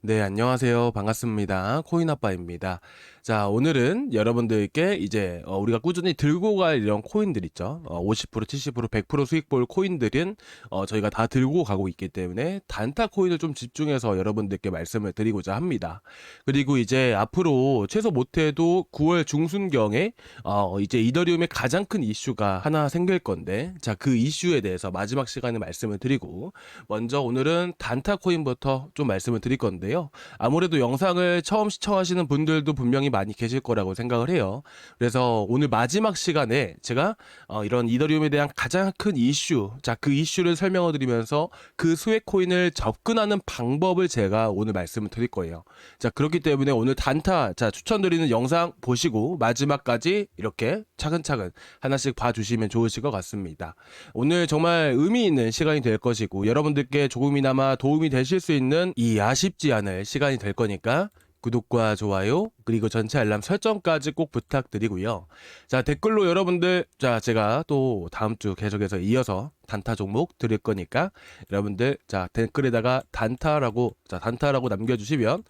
네, 안녕하세요. 반갑습니다. 코인아빠입니다. 자, 오늘은 여러분들께 이제 우리가 꾸준히 들고 갈 이런 코인들 있죠. 50%, 70%, 100% 수익 볼 코인들은 저희가 다 들고 가고 있기 때문에 단타 코인을 좀 집중해서 여러분들께 말씀을 드리고자 합니다. 그리고 이제 앞으로 최소 못해도 9월 중순경에 이제 이더리움의 가장 큰 이슈가 하나 생길 건데, 자, 그 이슈에 대해서 마지막 시간에 말씀을 드리고, 먼저 오늘은 단타 코인부터 좀 말씀을 드릴 건데요. 아무래도 영상을 처음 시청하시는 분들도 분명히 많이 계실 거라고 생각을 해요. 그래서 오늘 마지막 시간에 제가 이런 이더리움에 대한 가장 큰 이슈, 자, 그 이슈를 설명을 드리면서 그 수익 코인을 접근하는 방법을 제가 오늘 말씀을 드릴 거예요. 자, 그렇기 때문에 오늘 단타, 자, 추천드리는 영상 보시고 마지막까지 이렇게 차근차근 하나씩 봐주시면 좋으실 것 같습니다. 오늘 정말 의미 있는 시간이 될 것이고 여러분들께 조금이나마 도움이 되실 수 있는 이 아쉽지 않을 시간이 될 거니까 구독과 좋아요 그리고 전체 알람 설정까지 꼭 부탁드리고요. 자, 댓글로 여러분들, 자, 제가 또 다음 주 계속해서 이어서 단타 종목 드릴 거니까 여러분들, 자, 댓글에다가 단타라고 남겨주시면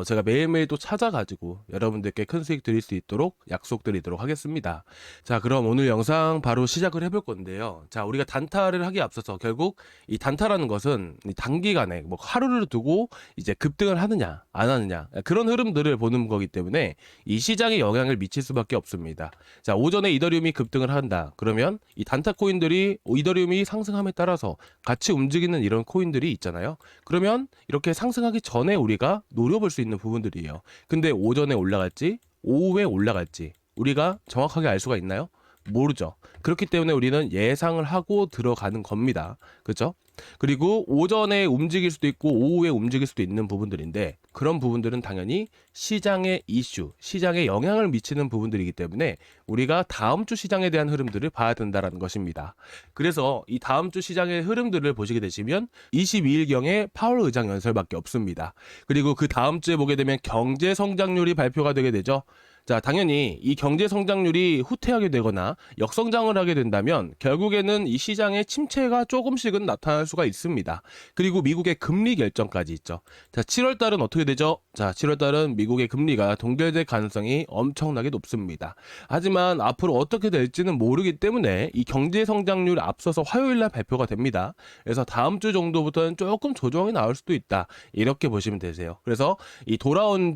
제가 매일매일 또 찾아가지고 여러분들께 큰 수익 드릴 수 있도록 약속드리도록 하겠습니다. 자, 그럼 오늘 영상 바로 시작을 해볼 건데요. 자, 우리가 단타를 하기에 앞서서 결국 이 단타라는 것은 이 단기간에 뭐 하루를 두고 이제 급등을 하느냐 안 하느냐 그런 흐름들을 보는 거기 때문에 이 시장에 영향을 미칠 수밖에 없습니다. 자, 오전에 이더리움이 급등을 한다. 그러면 이 단타 코인들이 이더리움이 상승함에 따라서 같이 움직이는 이런 코인들이 있잖아요. 그러면 이렇게 상승하기 전에 우리가 노려볼 수 있는 부분들이에요. 근데 오전에 올라갈지 오후에 올라갈지 우리가 정확하게 알 수가 있나요? 모르죠. 그렇기 때문에 우리는 예상을 하고 들어가는 겁니다. 그렇죠? 그리고 오전에 움직일 수도 있고 오후에 움직일 수도 있는 부분들인데 그런 부분들은 당연히 시장의 이슈, 시장에 영향을 미치는 부분들이기 때문에 우리가 다음 주 시장에 대한 흐름들을 봐야 된다는 것입니다. 그래서 이 다음 주 시장의 흐름들을 보시게 되시면 22일경에 파월 의장 연설밖에 없습니다. 그리고 그 다음 주에 보게 되면 경제 성장률이 발표가 되게 되죠. 자, 당연히 이 경제 성장률이 후퇴하게 되거나 역성장을 하게 된다면 결국에는 이 시장의 침체가 조금씩은 나타날 수가 있습니다. 그리고 미국의 금리 결정까지 있죠. 자, 7월 달은 어떻게 되죠? 자, 7월 달은 미국의 금리가 동결될 가능성이 엄청나게 높습니다. 하지만 앞으로 어떻게 될지는 모르기 때문에 이 경제 성장률 앞서서 화요일 날 발표가 됩니다. 그래서 다음 주 정도부터는 조금 조정이 나올 수도 있다. 이렇게 보시면 되세요. 그래서 이 돌아오는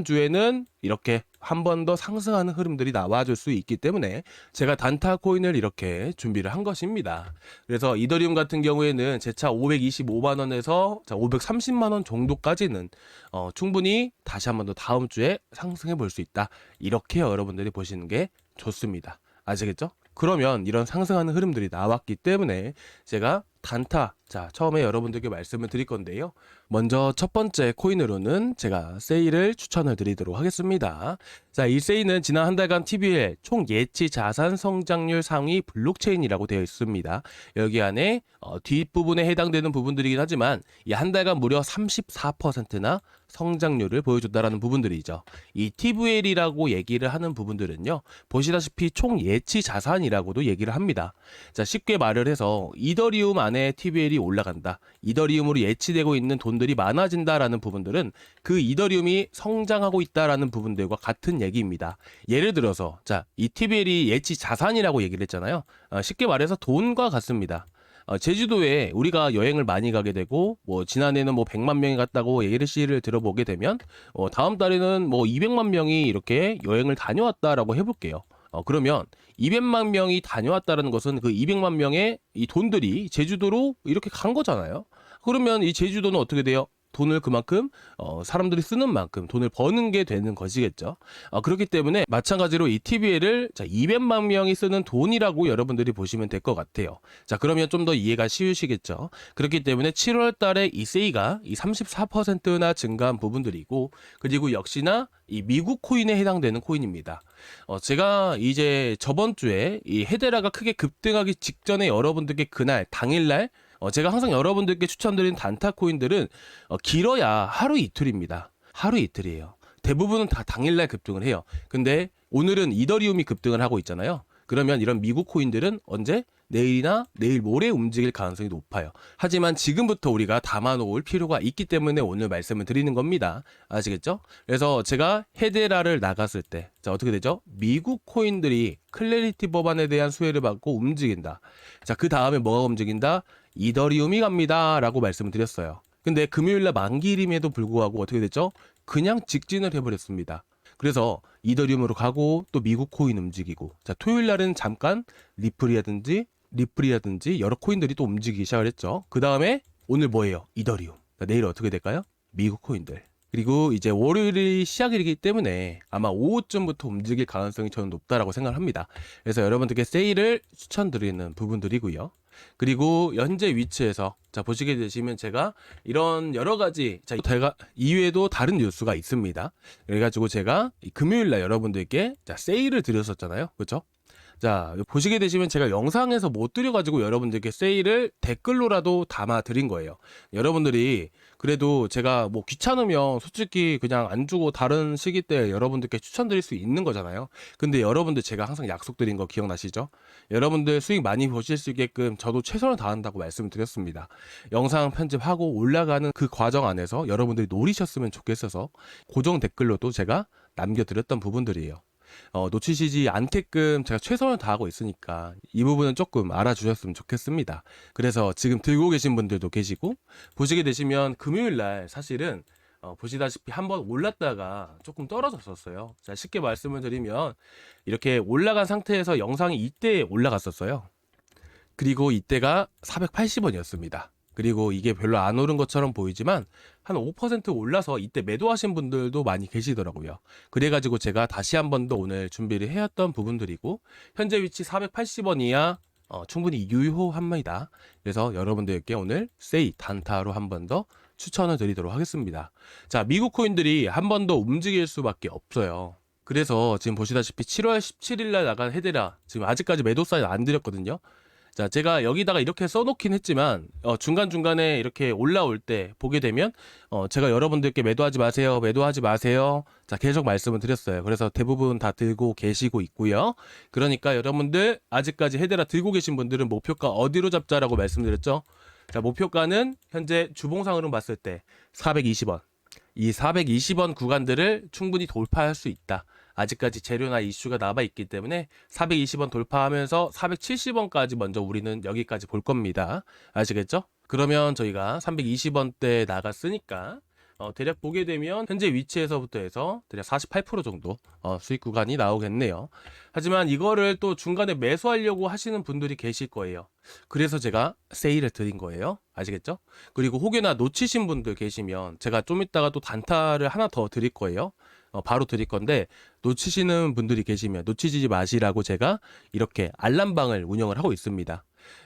주에는 이렇게 한 번 더 상승하는 흐름들이 나와줄 수 있기 때문에 제가 단타 코인을 이렇게 준비를 한 것입니다. 그래서 이더리움 같은 경우에는 제차 525만 원에서 530만 원 정도까지는 충분히 다시 한 번 더 다음 주에 상승해 볼 수 있다. 이렇게 여러분들이 보시는 게 좋습니다. 아시겠죠? 그러면 이런 상승하는 흐름들이 나왔기 때문에 제가 단타, 자, 처음에 여러분들께 말씀을 드릴 건데요. 먼저 첫 번째 코인으로는 제가 세일을 추천을 드리도록 하겠습니다. 자, 이 세일은 지난 한 달간 TBL 총 예치 자산 성장률 상위 블록체인이라고 되어 있습니다. 여기 안에 뒷부분에 해당되는 부분들이긴 하지만 이 한 달간 무려 34%나 성장률을 보여줬다라는 부분들이죠. 이 TVL이라고 얘기를 하는 부분들은요. 보시다시피 총 예치 자산이라고도 얘기를 합니다. 자, 쉽게 말을 해서 이더리움 안에 TVL이 올라간다. 이더리움으로 예치되고 있는 돈들이 많아진다라는 부분들은 그 이더리움이 성장하고 있다라는 부분들과 같은 얘기입니다. 예를 들어서 자, 이 TVL이 예치 자산이라고 얘기를 했잖아요. 쉽게 말해서 돈과 같습니다. 제주도에 우리가 여행을 많이 가게 되고 뭐 지난해는 뭐 100만 명이 갔다고 얘기를 씨를 들어보게 되면 다음 달에는 뭐 200만 명이 이렇게 여행을 다녀왔다라고 해볼게요. 그러면 200만 명이 다녀왔다는 것은 그 200만 명의 이 돈들이 제주도로 이렇게 간 거잖아요. 그러면 이 제주도는 어떻게 돼요? 돈을 그만큼 사람들이 쓰는 만큼 돈을 버는 게 되는 것이겠죠. 그렇기 때문에 마찬가지로 이 TBL을 200만 명이 쓰는 돈이라고 여러분들이 보시면 될 것 같아요. 자, 그러면 좀 더 이해가 쉬우시겠죠. 그렇기 때문에 7월 달에 이 세이가 이 34%나 증가한 부분들이고 그리고 역시나 이 미국 코인에 해당되는 코인입니다. 제가 이제 저번 주에 이 헤데라가 크게 급등하기 직전에 여러분들께 그날 당일날 제가 항상 여러분들께 추천드리는 단타 코인들은 길어야 하루 이틀입니다. 하루 이틀이에요. 대부분은 다 당일날 급등을 해요. 근데 오늘은 이더리움이 급등을 하고 있잖아요. 그러면 이런 미국 코인들은 언제? 내일이나 내일 모레 움직일 가능성이 높아요. 하지만 지금부터 우리가 담아놓을 필요가 있기 때문에 오늘 말씀을 드리는 겁니다. 아시겠죠? 그래서 제가 헤데라를 나갔을 때, 자, 어떻게 되죠? 미국 코인들이 클래리티 법안에 대한 수혜를 받고 움직인다. 자, 그 다음에 뭐가 움직인다? 이더리움이 갑니다. 라고 말씀을 드렸어요. 근데 금요일날 만기일임에도 불구하고 어떻게 됐죠? 그냥 직진을 해버렸습니다. 그래서 이더리움으로 가고 또 미국 코인 움직이고, 자, 토요일 날은 잠깐 리플이라든지 여러 코인들이 또 움직이기 시작을 했죠. 그 다음에 오늘 뭐예요? 이더리움. 자, 내일 어떻게 될까요? 미국 코인들. 그리고 이제 월요일이 시작이기 때문에 아마 오후쯤부터 움직일 가능성이 저는 높다라고 생각을 합니다. 그래서 여러분들께 세일을 추천드리는 부분들이고요. 그리고 현재 위치에서 자 보시게 되시면 제가 이런 여러 가지 자 제가 이외에도 다른 뉴스가 있습니다. 그래가지고 제가 금요일 날 여러분들께 자 세일을 드렸었잖아요. 그렇죠? 자 보시게 되시면 제가 영상에서 못 드려가지고 여러분들께 세일을 댓글로라도 담아 드린 거예요. 여러분들이 그래도 제가 뭐 귀찮으면 솔직히 그냥 안 주고 다른 시기 때 여러분들께 추천드릴 수 있는 거잖아요. 근데 여러분들 제가 항상 약속드린 거 기억나시죠? 여러분들 수익 많이 보실 수 있게끔 저도 최선을 다한다고 말씀을 드렸습니다. 영상 편집하고 올라가는 그 과정 안에서 여러분들이 노리셨으면 좋겠어서 고정 댓글로도 제가 남겨드렸던 부분들이에요. 놓치시지 않게끔 제가 최선을 다하고 있으니까 이 부분은 조금 알아주셨으면 좋겠습니다. 그래서 지금 들고 계신 분들도 계시고 보시게 되시면 금요일날 사실은 보시다시피 한번 올랐다가 조금 떨어졌었어요. 자, 쉽게 말씀을 드리면 이렇게 올라간 상태에서 영상이 이때 올라갔었어요. 그리고 이때가 480원이었습니다. 그리고 이게 별로 안 오른 것처럼 보이지만 한 5% 올라서 이때 매도하신 분들도 많이 계시더라고요. 그래가지고 제가 다시 한 번 더 오늘 준비를 해왔던 부분들이고 현재 위치 480원이야 충분히 유효합니다. 그래서 여러분들께 오늘 세이 단타로 한 번 더 추천을 드리도록 하겠습니다. 자, 미국 코인들이 한 번 더 움직일 수밖에 없어요. 그래서 지금 보시다시피 7월 17일 날 나간 헤데라 지금 아직까지 매도 사인 안 드렸거든요. 자, 제가 여기다가 이렇게 써놓긴 했지만 중간중간에 이렇게 올라올 때 보게 되면 제가 여러분들께 매도하지 마세요, 매도하지 마세요. 자, 계속 말씀을 드렸어요. 그래서 대부분 다 들고 계시고 있고요. 그러니까 여러분들 아직까지 헤데라 들고 계신 분들은 목표가 어디로 잡자라고 말씀드렸죠? 자, 목표가는 현재 주봉상으로 봤을 때 420원. 이 420원 구간들을 충분히 돌파할 수 있다. 아직까지 재료나 이슈가 남아있기 때문에 420원 돌파하면서 470원까지 먼저 우리는 여기까지 볼 겁니다. 아시겠죠? 그러면 저희가 320원대 나갔으니까 대략 보게 되면 현재 위치에서부터 해서 대략 48% 정도 수익 구간이 나오겠네요. 하지만 이거를 또 중간에 매수하려고 하시는 분들이 계실 거예요. 그래서 제가 세일을 드린 거예요. 아시겠죠? 그리고 혹여나 놓치신 분들 계시면 제가 좀 이따가 또 단타를 하나 더 드릴 거예요. 바로 드릴 건데 놓치시는 분들이 계시면 놓치지 마시라고 제가 이렇게 알람방을 운영을 하고 있습니다.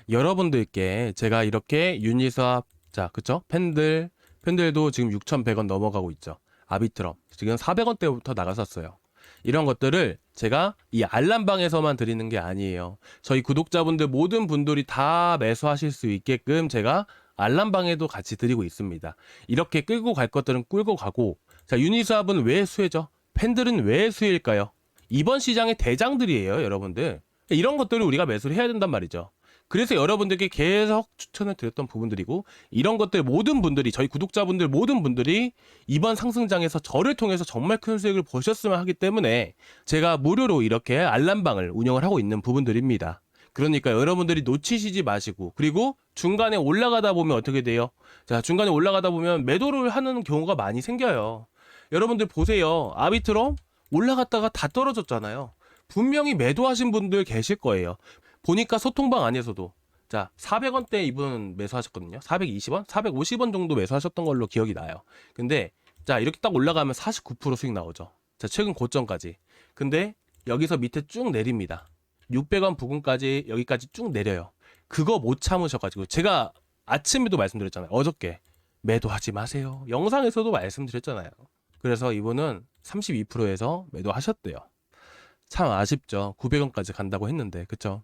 여러분들께 제가 이렇게 유니스왑 자 그쵸? 팬들도 지금 6,100원 넘어가고 있죠. 아비트럼 지금 400원대부터 나갔었어요. 이런 것들을 제가 이 알람방에서만 드리는 게 아니에요. 저희 구독자분들 모든 분들이 다 매수하실 수 있게끔 제가 알람방에도 같이 드리고 있습니다. 이렇게 끌고 갈 것들은 끌고 가고 자, 유니스왑은 왜 수혜죠? 팬들은 왜 수혜일까요? 이번 시장의 대장들이에요, 여러분들. 이런 것들을 우리가 매수를 해야 된단 말이죠. 그래서 여러분들께 계속 추천을 드렸던 부분들이고 이런 것들 모든 분들이 저희 구독자분들 모든 분들이 이번 상승장에서 저를 통해서 정말 큰 수익을 보셨으면 하기 때문에 제가 무료로 이렇게 알람방을 운영을 하고 있는 부분들입니다. 그러니까 여러분들이 놓치시지 마시고 그리고 중간에 올라가다 보면 어떻게 돼요? 자, 중간에 올라가다 보면 매도를 하는 경우가 많이 생겨요. 여러분들 보세요. 아비트럼 올라갔다가 다 떨어졌잖아요. 분명히 매도하신 분들 계실 거예요. 보니까 소통방 안에서도 자 400원대 이분 매수하셨거든요. 420원? 450원 정도 매수하셨던 걸로 기억이 나요. 근데 자 이렇게 딱 올라가면 49% 수익 나오죠. 자 최근 고점까지. 근데 여기서 밑에 쭉 내립니다. 600원 부근까지 여기까지 쭉 내려요. 그거 못 참으셔가지고 제가 아침에도 말씀드렸잖아요. 어저께 매도하지 마세요. 영상에서도 말씀드렸잖아요. 그래서 이분은 32%에서 매도하셨대요. 참 아쉽죠. 900원까지 간다고 했는데 그쵸?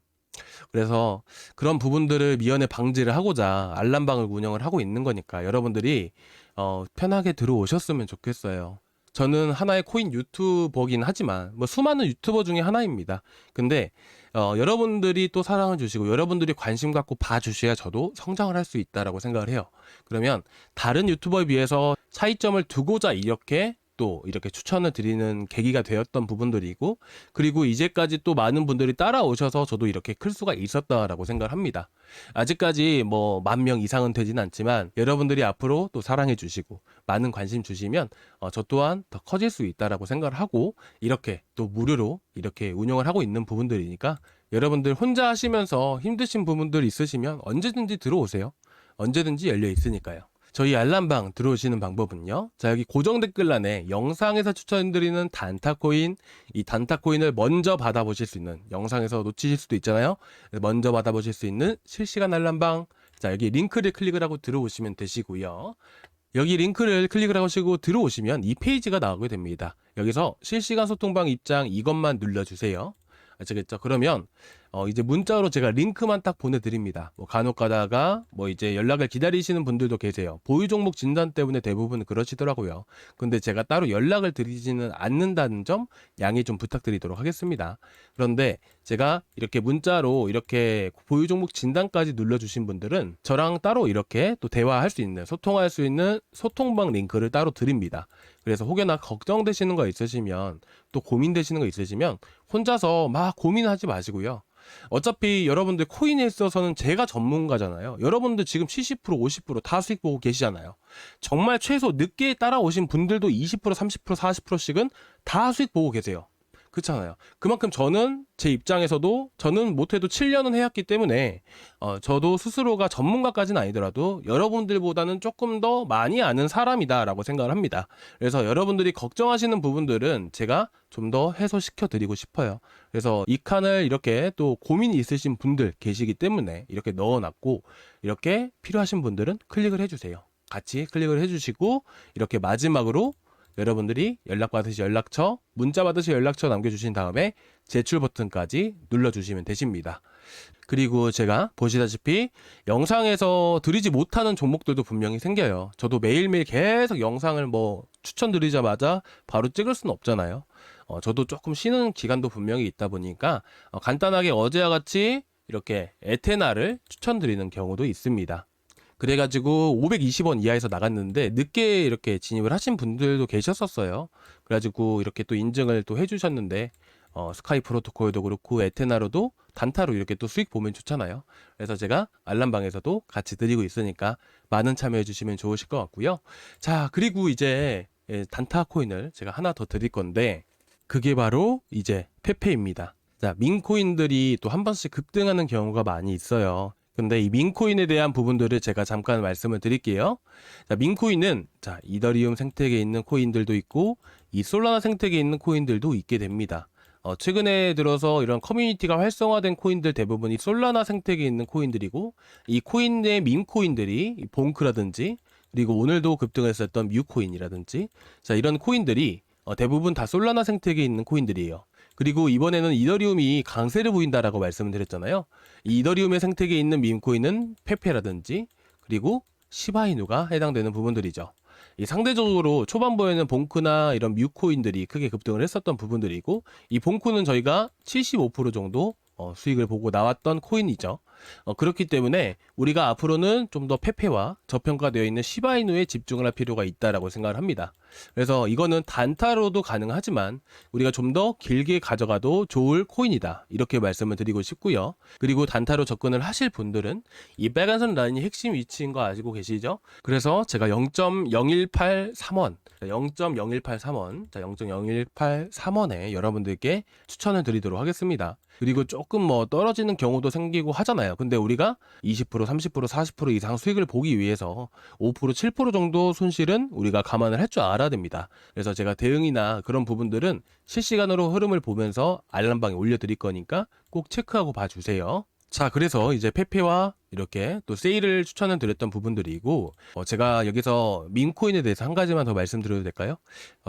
그래서 그런 부분들을 미연에 방지를 하고자 알람방을 운영을 하고 있는 거니까 여러분들이 편하게 들어오셨으면 좋겠어요. 저는 하나의 코인 유튜버긴 하지만 뭐 수많은 유튜버 중에 하나입니다. 근데 여러분들이 또 사랑을 주시고 여러분들이 관심 갖고 봐주셔야 저도 성장을 할 수 있다라고 생각을 해요. 그러면 다른 유튜버에 비해서 차이점을 두고자 이렇게 또 이렇게 추천을 드리는 계기가 되었던 부분들이고, 그리고 이제까지 또 많은 분들이 따라오셔서 저도 이렇게 클 수가 있었다라고 생각을 합니다. 아직까지 뭐 10,000명 이상은 되진 않지만 여러분들이 앞으로 또 사랑해 주시고 많은 관심 주시면 저 또한 더 커질 수 있다라고 생각을 하고, 이렇게 또 무료로 이렇게 운영을 하고 있는 부분들이니까 여러분들 혼자 하시면서 힘드신 부분들 있으시면 언제든지 들어오세요. 언제든지 열려 있으니까요. 저희 알람방 들어오시는 방법은요. 자, 여기 고정 댓글란에 영상에서 추천드리는 단타코인, 이 단타코인을 먼저 받아보실 수 있는, 영상에서 놓치실 수도 있잖아요. 먼저 받아보실 수 있는 실시간 알람방. 자, 여기 링크를 클릭을 하고 들어오시면 되시고요. 여기 링크를 클릭을 하시고 들어오시면 이 페이지가 나오게 됩니다. 여기서 실시간 소통방 입장 이것만 눌러주세요. 아시겠죠? 그러면 이제 문자로 제가 링크만 딱 보내드립니다. 뭐 간혹 가다가 뭐 이제 연락을 기다리시는 분들도 계세요. 보유 종목 진단 때문에 대부분 그러시더라고요. 근데 제가 따로 연락을 드리지는 않는다는 점 양해 좀 부탁드리도록 하겠습니다. 그런데 제가 이렇게 문자로 이렇게 보유 종목 진단까지 눌러주신 분들은 저랑 따로 이렇게 또 대화할 수 있는, 소통할 수 있는 소통방 링크를 따로 드립니다. 그래서 혹여나 걱정되시는 거 있으시면, 또 고민되시는 거 있으시면 혼자서 막 고민하지 마시고요. 어차피 여러분들 코인에 있어서는 제가 전문가잖아요. 여러분들 지금 70%, 50%다 수익 보고 계시잖아요. 정말 최소 늦게 따라오신 분들도 20%, 30%, 40%씩은 다 수익 보고 계세요. 그렇잖아요. 그만큼 저는 제 입장에서도 저는 못해도 7년은 해왔기 때문에 저도 스스로가 전문가까지는 아니더라도 여러분들보다는 조금 더 많이 아는 사람이다라고 생각을 합니다. 그래서 여러분들이 걱정하시는 부분들은 제가 좀 더 해소시켜 드리고 싶어요. 그래서 이 칸을 이렇게 또 고민이 있으신 분들 계시기 때문에 이렇게 넣어놨고, 이렇게 필요하신 분들은 클릭을 해주세요. 같이 클릭을 해주시고, 이렇게 마지막으로 여러분들이 연락 받으실 연락처, 문자 받으실 연락처 남겨주신 다음에 제출 버튼까지 눌러주시면 되십니다. 그리고 제가 보시다시피 영상에서 드리지 못하는 종목들도 분명히 생겨요. 저도 매일매일 계속 영상을 뭐 추천드리자마자 바로 찍을 수는 없잖아요. 저도 조금 쉬는 기간도 분명히 있다 보니까 간단하게 어제와 같이 이렇게 에테나를 추천드리는 경우도 있습니다. 그래가지고 520원 이하에서 나갔는데 늦게 이렇게 진입을 하신 분들도 계셨었어요. 그래가지고 이렇게 또 인증을 또 해주셨는데 스카이 프로토콜도 그렇고 에테나로도 단타로 이렇게 또 수익 보면 좋잖아요. 그래서 제가 알람방에서도 같이 드리고 있으니까 많은 참여해 주시면 좋으실 것 같고요. 자, 그리고 이제 단타 코인을 제가 하나 더 드릴 건데, 그게 바로 이제 페페입니다. 자, 민코인들이 또 한 번씩 급등하는 경우가 많이 있어요. 근데 이 민코인에 대한 부분들을 제가 잠깐 말씀을 드릴게요. 자, 민코인은 자, 이더리움 생태계에 있는 코인들도 있고 이 솔라나 생태계에 있는 코인들도 있게 됩니다. 최근에 들어서 이런 커뮤니티가 활성화된 코인들 대부분이 솔라나 생태계에 있는 코인들이고, 이 코인 내 밈코인들이 봉크라든지, 그리고 오늘도 급등했었던 뮤코인이라든지, 자, 이런 코인들이 대부분 다 솔라나 생태계에 있는 코인들이에요. 그리고 이번에는 이더리움이 강세를 보인다라고 말씀을 드렸잖아요. 이 이더리움의 생태계에 있는 밈코인은 페페라든지 그리고 시바이누가 해당되는 부분들이죠. 이 상대적으로 초반부에는 봉크나 이런 뮤코인들이 크게 급등을 했었던 부분들이고, 이 봉크는 저희가 75% 정도 수익을 보고 나왔던 코인이죠. 그렇기 때문에 우리가 앞으로는 좀 더 페페와 저평가되어 있는 시바이누에 집중을 할 필요가 있다라고 생각을 합니다. 그래서 이거는 단타로도 가능하지만 우리가 좀 더 길게 가져가도 좋을 코인이다, 이렇게 말씀을 드리고 싶고요. 그리고 단타로 접근을 하실 분들은 이 빨간선 라인이 핵심 위치인 거 아시고 계시죠? 그래서 제가 0.0183원, 0.0183원, 자, 0.0183원에 여러분들께 추천을 드리도록 하겠습니다. 그리고 조금 뭐 떨어지는 경우도 생기고 하잖아요. 근데 우리가 20%, 30%, 40% 이상 수익을 보기 위해서 5%, 7% 정도 손실은 우리가 감안을 할 줄 알아야 됩니다. 그래서 제가 대응이나 그런 부분들은 실시간으로 흐름을 보면서 알람방에 올려드릴 거니까 꼭 체크하고 봐주세요. 자, 그래서 이제 페페와 이렇게 또 세일을 추천을 드렸던 부분들이고, 제가 여기서 민코인에 대해서 한 가지만 더 말씀드려도 될까요?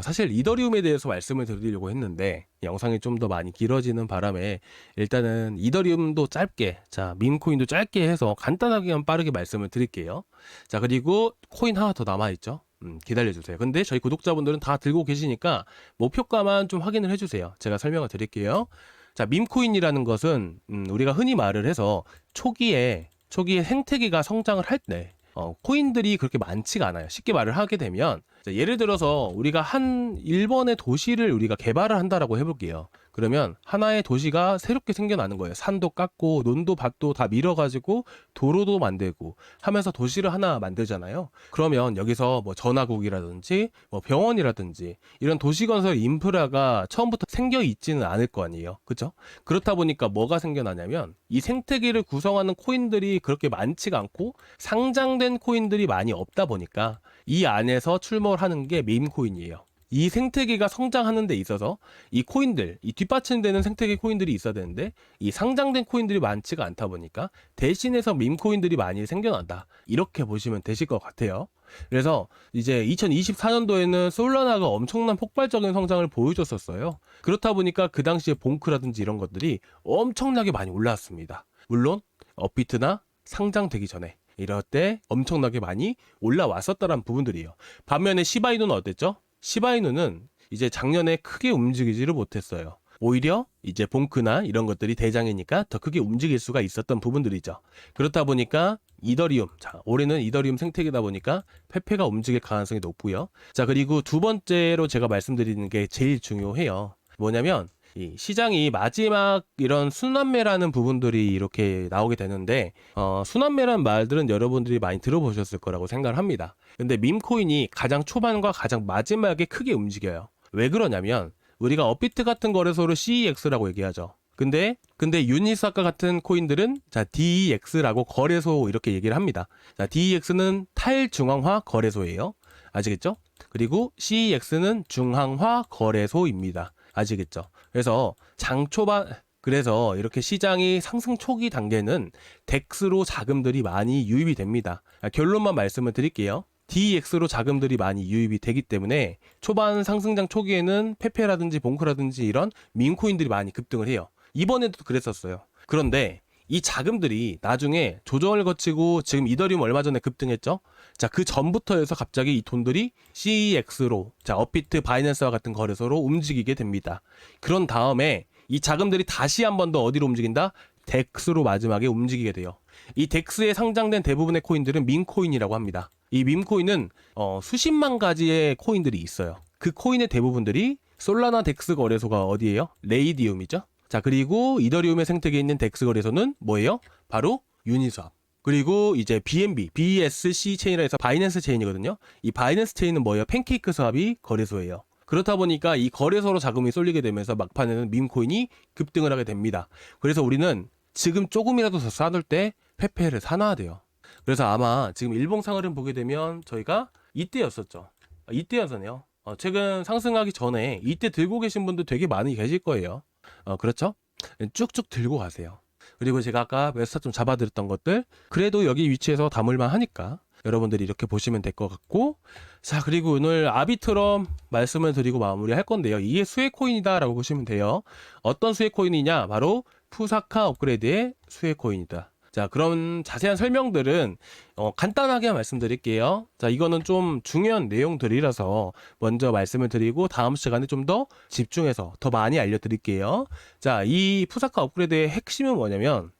사실 이더리움에 대해서 말씀을 드리려고 했는데 영상이 좀 더 많이 길어지는 바람에 일단은 이더리움도 짧게, 자, 민코인도 짧게 해서 간단하게만 빠르게 말씀을 드릴게요. 자, 그리고 코인 하나 더 남아있죠. 기다려주세요. 근데 저희 구독자분들은 다 들고 계시니까 목표가만 좀 확인을 해주세요. 제가 설명을 드릴게요. 자, 밈코인이라는 것은 우리가 흔히 말을 해서 초기에 생태계가 성장을 할 때 코인들이 그렇게 많지가 않아요. 쉽게 말을 하게 되면 예를 들어서 우리가 한 일본의 도시를 우리가 개발을 한다라고 해볼게요. 그러면 하나의 도시가 새롭게 생겨나는 거예요. 산도 깎고 논도 밭도 다 밀어가지고 도로도 만들고 하면서 도시를 하나 만들잖아요. 그러면 여기서 뭐 전화국이라든지 뭐 병원이라든지 이런 도시건설 인프라가 처음부터 생겨 있지는 않을 거 아니에요. 그렇죠? 그렇다 보니까 뭐가 생겨나냐면 이 생태계를 구성하는 코인들이 그렇게 많지가 않고 상장된 코인들이 많이 없다 보니까 이 안에서 출몰 하는 게 밈코인이에요. 이 생태계가 성장하는 데 있어서 이 코인들, 이 뒷받침되는 생태계 코인들이 있어야 되는데 이 상장된 코인들이 많지가 않다 보니까 대신해서 밈코인들이 많이 생겨난다. 이렇게 보시면 되실 것 같아요. 그래서 이제 2024년도에는 솔라나가 엄청난 폭발적인 성장을 보여줬었어요. 그렇다 보니까 그 당시에 봉크라든지 이런 것들이 엄청나게 많이 올라왔습니다. 물론 업비트나 상장되기 전에 이럴 때 엄청나게 많이 올라왔었다는 부분들이에요. 반면에 시바이누는 어땠죠? 시바이누는 이제 작년에 크게 움직이지를 못했어요. 오히려 이제 봉크나 이런 것들이 대장이니까 더 크게 움직일 수가 있었던 부분들이죠. 그렇다 보니까 이더리움, 자, 올해는 이더리움 생태계다 보니까 페페가 움직일 가능성이 높고요. 자, 그리고 두 번째로 제가 말씀드리는 게 제일 중요해요. 뭐냐면 이 시장이 마지막 이런 순환매라는 부분들이 이렇게 나오게 되는데 순환매라는 말들은 여러분들이 많이 들어보셨을 거라고 생각을 합니다. 근데 밈코인이 가장 초반과 가장 마지막에 크게 움직여요. 왜 그러냐면 우리가 업비트 같은 거래소를 CEX라고 얘기하죠. 근데 유니스와카 같은 코인들은 자 DEX라고 거래소 이렇게 얘기를 합니다. 자 DEX는 탈중앙화 거래소예요. 아시겠죠? 그리고 CEX는 중앙화 거래소입니다. 아시겠죠? 그래서 그래서 이렇게 시장이 상승 초기 단계는 덱스로 자금들이 많이 유입이 됩니다. 결론만 말씀을 드릴게요. DEX로 자금들이 많이 유입이 되기 때문에 초반 상승장 초기에는 페페라든지 봉크라든지 이런 밈코인들이 많이 급등을 해요. 이번에도 그랬었어요. 그런데 이 자금들이 나중에 조정을 거치고 지금 이더리움 얼마 전에 급등했죠? 자, 그 전부터 해서 갑자기 이 돈들이 CEX로, 자, 업비트, 바이낸스와 같은 거래소로 움직이게 됩니다. 그런 다음에 이 자금들이 다시 한 번 더 어디로 움직인다? 덱스로 마지막에 움직이게 돼요. 이 덱스에 상장된 대부분의 코인들은 밈코인이라고 합니다. 이 밈코인은 수십만 가지의 코인들이 있어요. 그 코인의 대부분들이 솔라나 덱스 거래소가 어디예요? 레이디움이죠. 자, 그리고 이더리움의 생태계에 있는 덱스 거래소는 뭐예요? 바로 유니스왑. 그리고 이제 BNB, BSC 체인이라 해서 바이낸스 체인이거든요. 이 바이낸스 체인은 뭐예요? 팬케이크 스왑이 거래소예요. 그렇다 보니까 이 거래소로 자금이 쏠리게 되면서 막판에는 밈코인이 급등을 하게 됩니다. 그래서 우리는 지금 조금이라도 더 싸둘 때 페페를 사놔야 돼요. 그래서 아마 지금 일봉상 흐름 보게 되면 저희가 이때였었죠. 이때였었네요. 최근 상승하기 전에 이때 들고 계신 분들 되게 많이 계실 거예요. 그렇죠? 쭉쭉 들고 가세요. 그리고 제가 아까 웨스타 좀 잡아드렸던 것들 그래도 여기 위치에서 담을만 하니까 여러분들이 이렇게 보시면 될 것 같고, 자, 그리고 오늘 아비트럼 말씀을 드리고 마무리할 건데요. 이게 수혜 코인이다 라고 보시면 돼요. 어떤 수혜 코인이냐? 바로 푸사카 업그레이드의 수혜 코인이다. 자, 그럼 자세한 설명들은 간단하게 말씀드릴게요. 자, 이거는 좀 중요한 내용들이라서 먼저 말씀을 드리고 다음 시간에 좀 더 집중해서 더 많이 알려드릴게요. 자, 이 푸사카 업그레이드의 핵심은 뭐냐면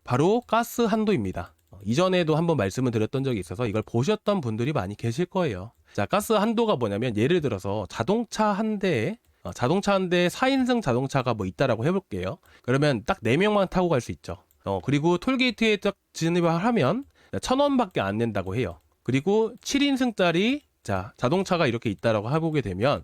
바로 가스 한도입니다. 이전에도 한번 말씀을 드렸던 적이 있어서 이걸 보셨던 분들이 많이 계실 거예요. 자, 가스 한도가 뭐냐면 예를 들어서 자동차 한 대에 4인승 자동차가 뭐 있다라고 해볼게요. 그러면 딱 4명만 타고 갈 수 있죠. 그리고 톨게이트에 딱 진입을 하면 1,000원밖에 안 낸다고 해요. 그리고 7인승짜리 자동차가 이렇게 있다라고 해보게 되면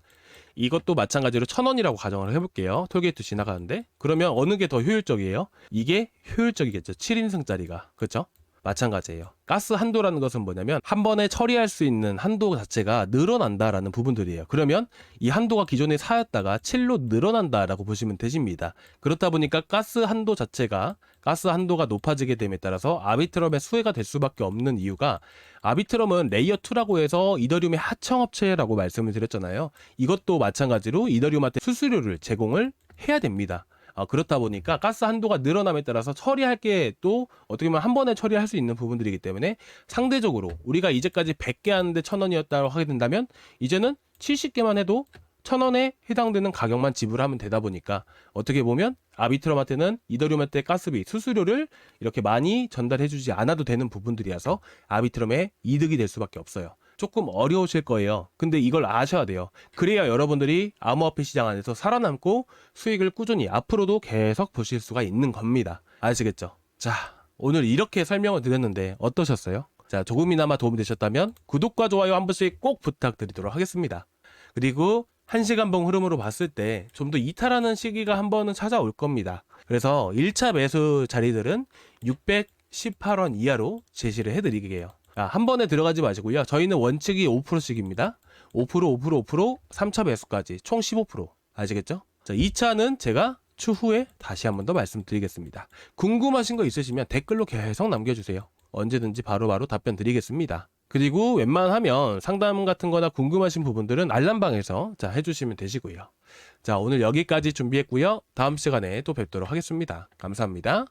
이것도 마찬가지로 1,000원이라고 가정을 해볼게요. 톨게이트 지나가는데 그러면 어느 게 더 효율적이에요? 이게 효율적이겠죠. 7인승짜리가. 그렇죠? 마찬가지예요. 가스 한도라는 것은 뭐냐면 한 번에 처리할 수 있는 한도 자체가 늘어난다라는 부분들이에요. 그러면 이 한도가 기존에 4였다가 7로 늘어난다라고 보시면 되십니다. 그렇다 보니까 가스 한도가 높아지게 됨에 따라서 아비트럼의 수혜가 될 수밖에 없는 이유가 아비트럼은 레이어 2라고 해서 이더리움의 하청업체라고 말씀을 드렸잖아요. 이것도 마찬가지로 이더리움한테 수수료를 제공을 해야 됩니다. 그렇다 보니까 가스 한도가 늘어남에 따라서 처리할 게 또 어떻게 보면 한 번에 처리할 수 있는 부분들이기 때문에 상대적으로 우리가 이제까지 100개 하는데 1,000원이었다고 하게 된다면 이제는 70개만 해도 1,000원에 해당되는 가격만 지불하면 되다 보니까 어떻게 보면 아비트럼한테는 이더리움한테 가스비 수수료를 이렇게 많이 전달해주지 않아도 되는 부분들이어서 아비트럼에 이득이 될 수밖에 없어요. 조금 어려우실 거예요. 근데 이걸 아셔야 돼요. 그래야 여러분들이 암호화폐 시장 안에서 살아남고 수익을 꾸준히 앞으로도 계속 보실 수가 있는 겁니다. 아시겠죠? 자, 오늘 이렇게 설명을 드렸는데 어떠셨어요? 자, 조금이나마 도움이 되셨다면 구독과 좋아요 한 번씩 꼭 부탁드리도록 하겠습니다. 그리고 1시간봉 흐름으로 봤을 때 좀 더 이탈하는 시기가 한 번은 찾아올 겁니다. 그래서 1차 매수 자리들은 618원 이하로 제시를 해드리게요. 한 번에 들어가지 마시고요. 저희는 원칙이 5%씩입니다. 5%, 3차 매수까지 총 15%. 아시겠죠? 자, 2차는 제가 추후에 다시 한 번 더 말씀드리겠습니다. 궁금하신 거 있으시면 댓글로 계속 남겨주세요. 언제든지 바로바로 답변 드리겠습니다. 그리고 웬만하면 상담 같은 거나 궁금하신 부분들은 알람방에서 해주시면 되시고요. 자, 오늘 여기까지 준비했고요. 다음 시간에 또 뵙도록 하겠습니다. 감사합니다.